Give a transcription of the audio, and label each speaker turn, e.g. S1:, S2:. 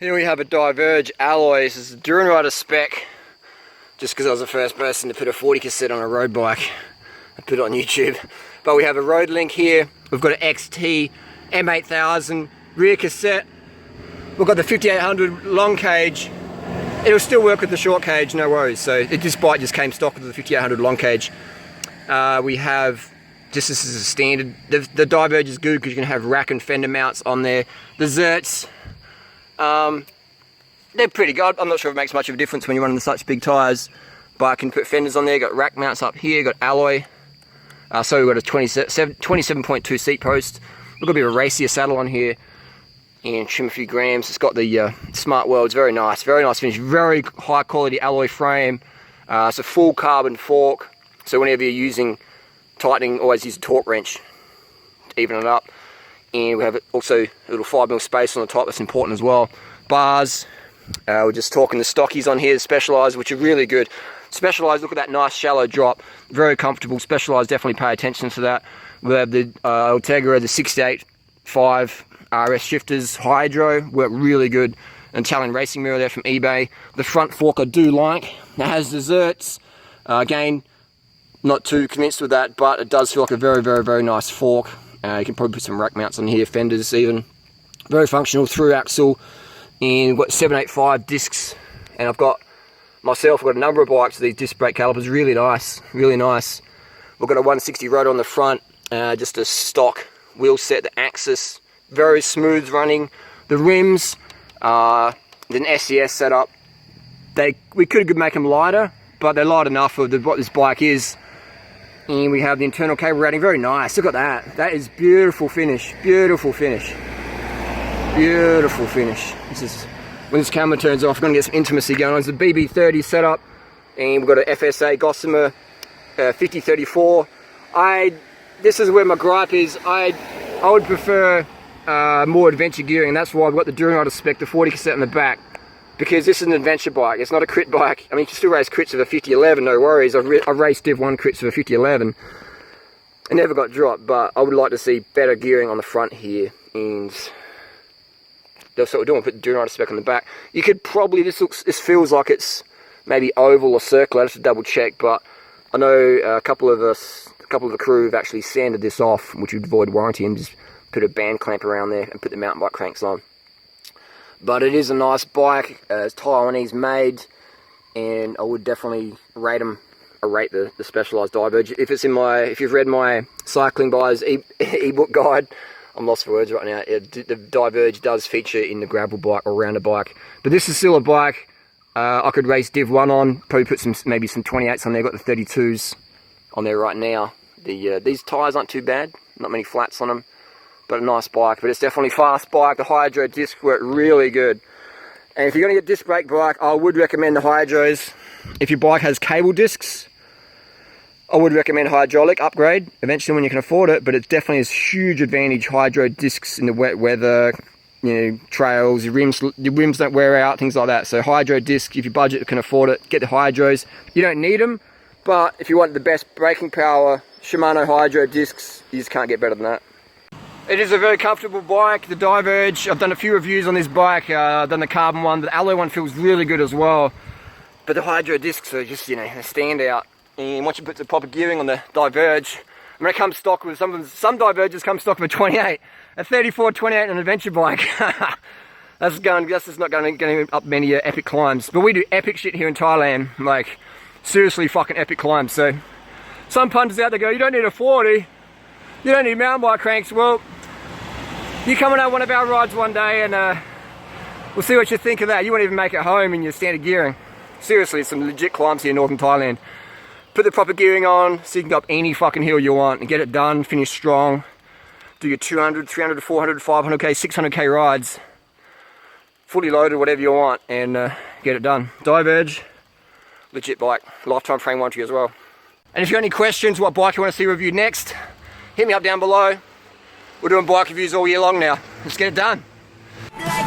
S1: Here we have a Diverge alloy. This is a Durianrider spec. Just because I was the first person to put a 40 cassette on a road bike. I put it on YouTube. But we have a road link here. We've got an XT M8000 rear cassette. We've got the 5800 long cage. It'll still work with the short cage, no worries. So this bike just came stock with the 5800 long cage. We have, just this is a standard. The Diverge is good because you can have rack and fender mounts on there. The Zerts, they're pretty good. I'm not sure if it makes much of a difference when you're running such big tyres, but I can put fenders on there. Got rack mounts up here, got alloy. So we've got a 27.2 seat post. We've got a bit of a racier saddle on here and trim a few grams. It's got the Smart Worlds, very nice finish. Very high quality alloy frame. It's a full carbon fork. So whenever you're using tightening, always use a torque wrench to even it up. And we have also a little 5mm space on the top, that's important as well. Bars, we're just talking the stockies on here, Specialized, which are really good. Specialized, look at that nice shallow drop, very comfortable. Specialized, definitely pay attention to that. We have the Ultegra, the 685 RS shifters, Hydro, work really good. An Italian racing mirror there from eBay. The front fork I do like. It has the Zerts. Again, not too convinced with that, but it does feel like a very nice fork. You can probably put some rack mounts on here, fenders even. Very functional through axle. And we've got 785 discs. And I've got myself, I've got a number of bikes with these disc brake calipers. Really nice. We've got a 160 rotor on the front. Just a stock wheel set, the axis. Very smooth running. The rims, an SES setup. We could make them lighter, but they're light enough for what this bike is. And we have the internal cable rating, very nice. Look at that. That is beautiful finish. Beautiful finish. Beautiful finish. This is when this camera turns off, we're going to get some intimacy going on. It's a BB30 setup, and we've got an FSA Gossamer 5034. This is where my gripe is. I would prefer more adventure gearing, and that's why I've got the Durianrider spec, the 40 cassette in the back. Because this is an adventure bike, it's not a crit bike. I mean, you can still race crits with a 5011, no worries. I've raced Div 1 crits with a 5011. I never got dropped, but I would like to see better gearing on the front here. And that's what we're doing, put the Durianrider spec on the back. You could probably, this feels like it's maybe oval or circular, I have to double check, but I know a couple of the crew have actually sanded this off, which would avoid warranty, and just put a band clamp around there and put the mountain bike cranks on. But it is a nice bike, it's Taiwanese made, and I would definitely rate them. I rate the Specialized Diverge. If you've read my cycling buyers ebook guide, I'm lost for words right now. The Diverge does feature in the gravel bike or rounder bike, but this is still a bike I could race Div 1 on. Probably put maybe some 28s on there. Got the 32s on there right now. These tyres aren't too bad. Not many flats on them. But a nice bike, but it's definitely a fast bike. The Hydro discs work really good. And if you're going to get disc brake bike, I would recommend the Hydros. If your bike has cable discs, I would recommend hydraulic upgrade eventually when you can afford it, but it definitely has huge advantage. Hydro discs in the wet weather, trails, your rims don't wear out, things like that. So Hydro disc, if your budget can afford it, get the Hydros. You don't need them, but if you want the best braking power, Shimano Hydro discs, you just can't get better than that. It is a very comfortable bike, the Diverge. I've done a few reviews on this bike. I've done the carbon one, the alloy one feels really good as well. But the Hydro discs are just, a stand out. And once you put the proper gearing on the Diverge, I mean, it comes stock with, some Diverges come stock with a 28. A 34, 28 on an adventure bike. That's just not going up many epic climbs. But we do epic shit here in Thailand. Like, seriously fucking epic climbs. So, some punters out there go, you don't need a 40. You don't need mountain bike cranks. Well, you come on one of our rides one day and we'll see what you think of that. You won't even make it home in your standard gearing. Seriously, some legit climbs here in northern Thailand. Put the proper gearing on so you can go up any fucking hill you want and get it done, finish strong. Do your 200, 300, 400, 500k, 600k rides. Fully loaded, whatever you want, and get it done. Diverge, legit bike. Lifetime frame warranty as well. And if you have any questions, what bike you want to see reviewed next, hit me up down below. We're doing bike reviews all year long now. Let's get it done. Like